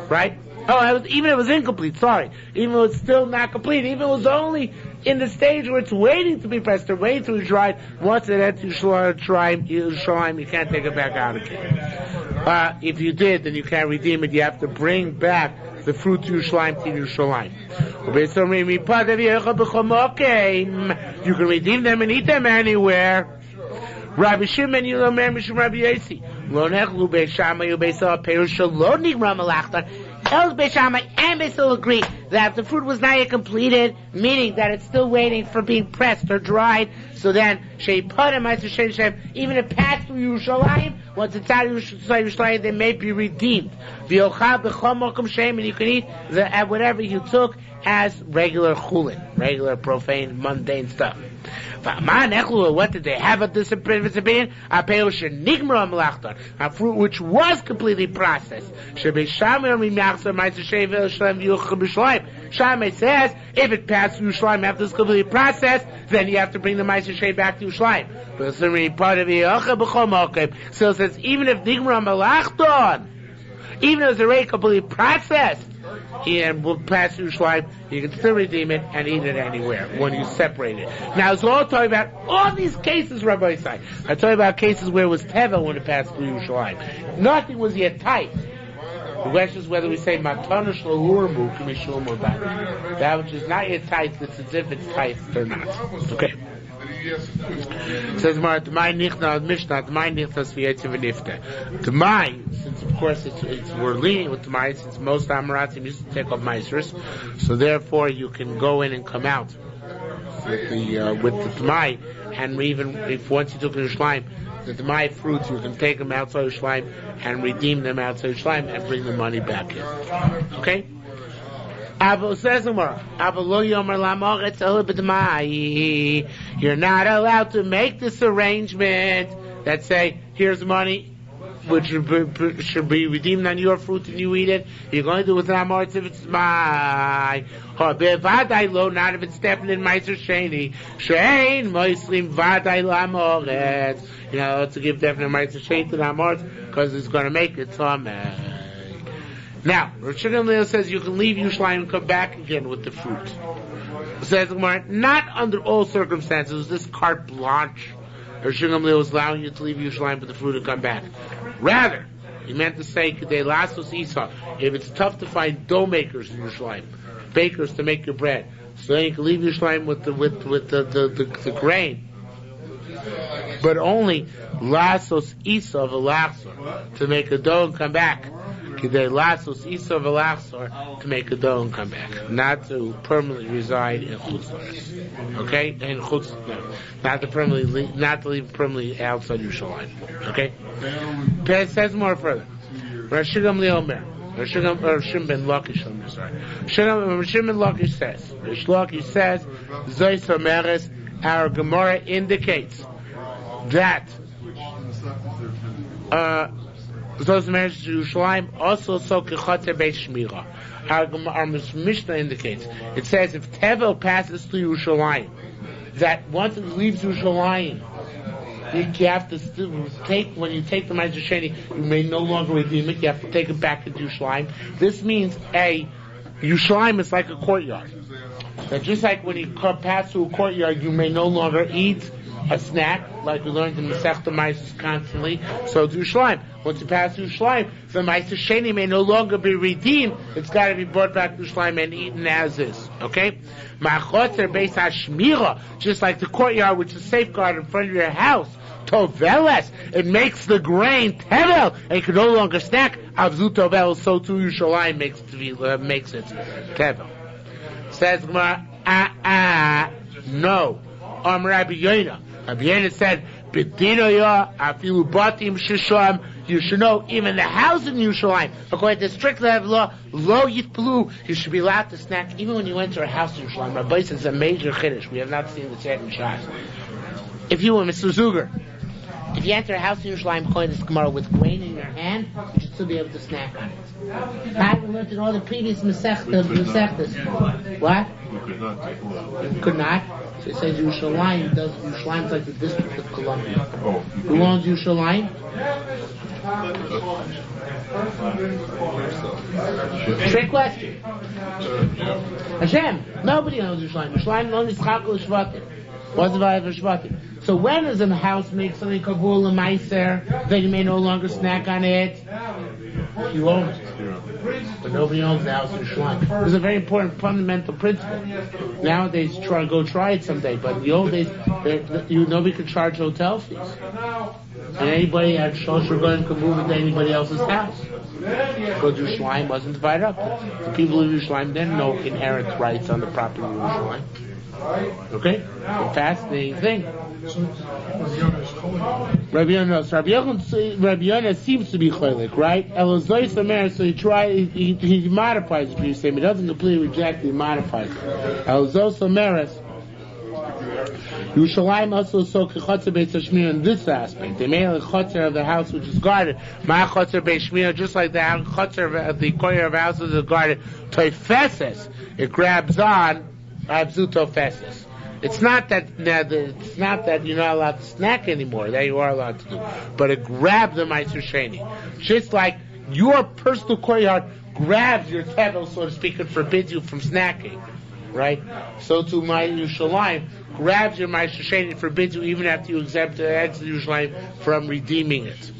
Right? Even if it was incomplete, sorry. Even if it was still not complete, even if it was only in the stage where it's waiting to be pressed, or waiting to be dried, once it enters Yerushalayim, you can't take it back out again. If you did, then you can't redeem it. You have to bring back the fruit to Yerushalayim to Yerushalayim. You can redeem them and eat them anywhere. Rabbi Shimon, you know, Mishum Rabbi Yossi. Lo nechlu be'shamay u'be'sal perush lo nigra malachtan. Els be'shamay and be'sal agree that the fruit was not yet completed, meaning that it's still waiting for being pressed or dried. So then, she'ipad Ma'aser Sheni, even if it passed through Yerushalayim, once it's out of Yerushalayim, they may be redeemed. V'yochal b'chol mokum shem, and you can eat whatever you took as regular chulin, regular profane, mundane stuff. What did they have at this opinion? A fruit which was completely processed. Shammai says, if it passed through Yerushalayim after it's completely processed, then you have to bring the Ma'aser Sheni back to Yerushalayim. So it says, even if Nigmar Malachton, even if it's already completely processed, and will pass through Yerushalayim, you can still redeem it and eat it anywhere when you separate it. Now, it's all talking about all these cases, Rabbi Isai. I'm talking about cases where it was Teva when it passed through Yerushalayim. Nothing was yet tight. The question is whether we say Matana Shlahurmu Kamishul Murbat. That which is not yet tight, it's as if it's tight or not. Okay. It says Mar T'mai Nichna Mishnah T'mai Nichna Svietziv Nifta. T'mai, since of course we're lenient with T'mai, since most Amaratim used to take off Maasers, so therefore you can go in and come out with the T'mai, and even if once you took the Yerushalayim, the T'mai fruits, you can take them outside Yerushalayim and redeem them outside Yerushalayim and bring the money back in. Okay? You're not allowed to make this arrangement that say, here's money, which should be redeemed on your fruit and you eat it. You're going to do it with an amoritz if it's my. Not if it's definitely in Ma'aser Sheni. Shein moislim vaday l'amoritz. You're not allowed to give definite Ma'aser Sheni to the amoritz because it's going to make it tamei. Now, Rosh Hashanah says you can leave Yerushalmi and come back again with the fruit. It says, not under all circumstances, this carte blanche. Rosh Hashanah was allowing you to leave Yerushalmi with the fruit and come back. Rather, he meant to say, K'dei lasos isa, if it's tough to find dough makers in Yerushalmi, bakers to make your bread, so then you can leave Yerushalmi with the grain, but only lasos isa v'lachzor, to make a dough and come back. K'dei lasos isa v'lachzor, to make a dough and come back, not to permanently reside in Chutz La'aretz. Okay, and Chutz, not to leave permanently outside Yerushalmi. Okay, it says more further. Rosh Hashanah Shimon ben Lakish says, Rish Lakish says, Zois Homeres, our Gemara indicates that Zois Homeres Yerushalayim also so Kechatzer Beis Shmira. Our Mishnah indicates, it says if Tevel passes through Yerushalayim, that once it leaves Yerushalayim, you have to take, when you take the Ma'aser Sheni, you may no longer redeem it, you have to take it back into Yerushalayim. This means, Yerushalayim is like a courtyard. That just like when you pass through a courtyard, you may no longer eat a snack, like we learned in the Masechta Ma'aser constantly, so it's Yerushalayim. Once you pass through Yerushalayim, the Ma'aser Sheni may no longer be redeemed, it's got to be brought back to Yerushalayim and eaten as is. Okay? Ma'achotzer beis hashmira, just like the courtyard which is safeguarded in front of your house, toveles, it makes the grain tevel, and you can no longer snack. Avzu tovel, so too Yerushalayim makes it tevel. Says Gemara, no. Rabbi Yonah. Rabbi Yonah said, "B'dinoya afilu batim shisham." You should know even the house in Yerushalayim, according to strict law, lo yitplu, you should be allowed to snack even when you enter a house in Yerushalayim. Rabbi says it's a major chiddush. We have not seen the chat in Shas. If you were Mr. Zuger, if you enter a house in Yerushalayim, according to this Gemara, with grain in your hand, you should still be able to snack on it. I learned in all the previous Masechtas. What? You could not. So it says Yerushalayim is like the District of Columbia. Who owns Yerushalayim? Trick question. Hashem. Nobody owns Yerushalayim. Yerushalayim owns Chakol Shvatim. What's the value of Shvatim? So when does a house make something kavul a meiser, then you may no longer snack on it? You own it. But nobody owns the house in Yerushalayim. There's a very important fundamental principle. Nowadays, try it someday. But in the old days, nobody could charge hotel fees. And anybody at Shlosh Regalim could move into anybody else's house. Because Yerushalayim wasn't divided up. The people of Yerushalayim then no inherent rights on the property of Yerushalayim. Okay? A fascinating thing. Rabbi Yonah seems to be cholik, right? Elozois Omer, so he modifies the previous statement. He doesn't completely reject it, he modifies it. Elozois Omer, Yerushalayim also so k'chotzer beis hashmira in this aspect. They made a chotzer of the house which is guarded. Ma chotzer beis shmira, just like the chotzer of the courtyard of houses is guarded. Toifeses, it grabs on. Abzu tofeses. It's not that you're not allowed to snack anymore. That you are allowed to do, but it grabs the Ma'aser Sheni. Just like your personal courtyard grabs your tevel, so to speak, and forbids you from snacking, right? So too, my Yerushalayim grabs your Ma'aser Sheni and forbids you even after you exit Yerushalayim from redeeming it.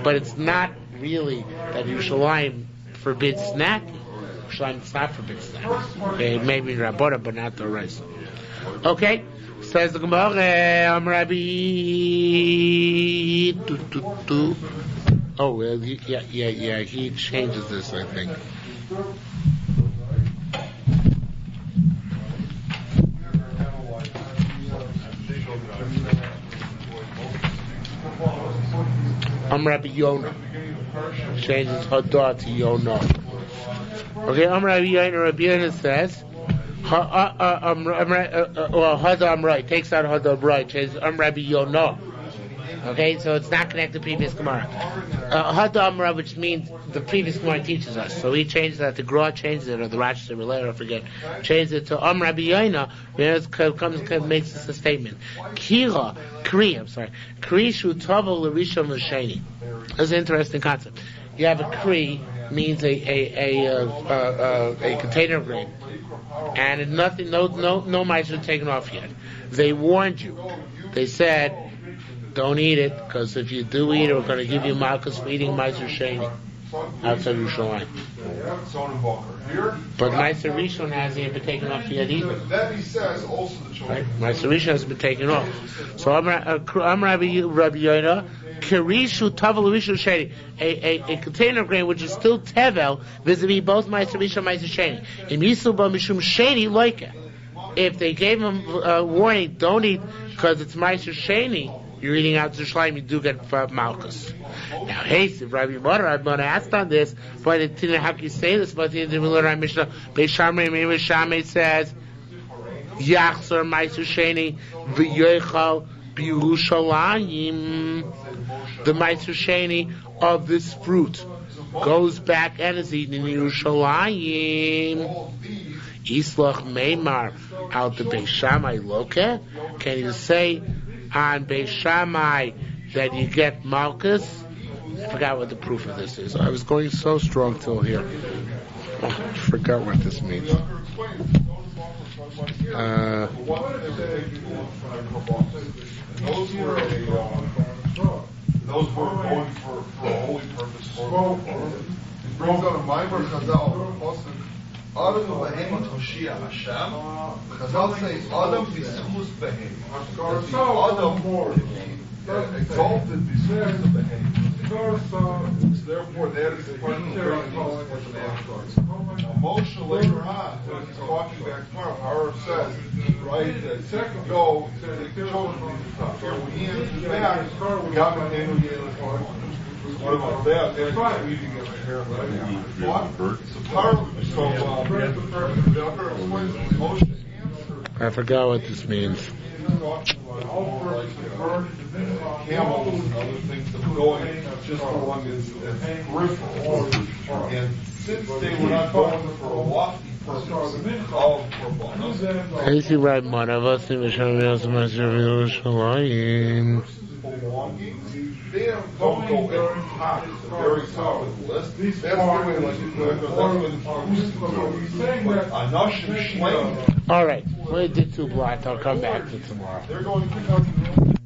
But it's not really that Yerushalayim forbids snacking. Yerushalayim is not forbidden snacking. Okay, maybe Rabbana, but not the rest. Okay, says the Gemara, Rabbi. Oh, well, yeah, he changes this, I think. Rabbi Yonah changes Hadar to Yonah. Okay, Rabbi Yoina says, Hadam right takes out Hadam right. Says Rabbi Yonah. Okay, so it's not connected to previous Gemara. Hadamra, which means the previous Gemara teaches us. So he changed that. The Gra changed it, or the Rashi, the Relayer, I forget, changed it to Rabbi Yoina. Makes this a statement. Kri Shu Tavo L'Rishon L'Sheni. That's an interesting concept. You have a Kri means a container of grain, and nothing, no mice are taken off yet. They warned you. They said, don't eat it, because if you do eat it, we're going to give you malchus for eating Ma'aser Sheni outside Yerushalmi. But Ma'aser Rishon hasn't even been taken off yet either. Right? Ma'aser Rishon hasn't been taken off. So I'm Rabbi Yoina. Kirishu Tavel Rishon Sheni, a container of grain which is still tevel vis-a-vis both Ma'aser Rishon and Ma'aser Sheni. Im Yisrael ba mishum Sheni loike. If they gave him a warning, don't eat because it's Ma'aser Sheni, you're eating out Yerushalmi, you do get malchus. Now, hey, Rabbi Mother, I'm going to ask on this, but it didn't how can you say this? But in the Vilna Mishnah, Beishamay says, Yachzor Ma'aser Sheni v'yochal b'Yerushalayim. The Ma'aser Sheni of this fruit goes back and is eaten in Yerushalayim. Islach Meimar out the Beishamay Loke. Can you say on Beishamay that you get malchus? I forgot what the proof of this is. I was going so strong till here. I forgot what this means. Those were going for a holy purpose. It brings out a Maimer Chazal, Adam Behemot Hoshia Hashem. Chazal say Adam B'Schus Behem. Adam exalted B'Schus Behem. Therefore, that is the part of the very news for the man. Moshe later on, when he's talking back to Paro says, right, that go to the children of the top. When he answers back, God became a what about that? That's reading it here. I forgot what this means. Camels and other things that are going just along as peripheral. And since they were not going for a lofty purpose of bonus, Thank you, Rabbi Mother. I was in Yerushalayim. they don't go at the top. It's a very solid list. That's the way like that's the Anashim Shleim. All right, we did 2 blocks. I'll come back to tomorrow. They're going to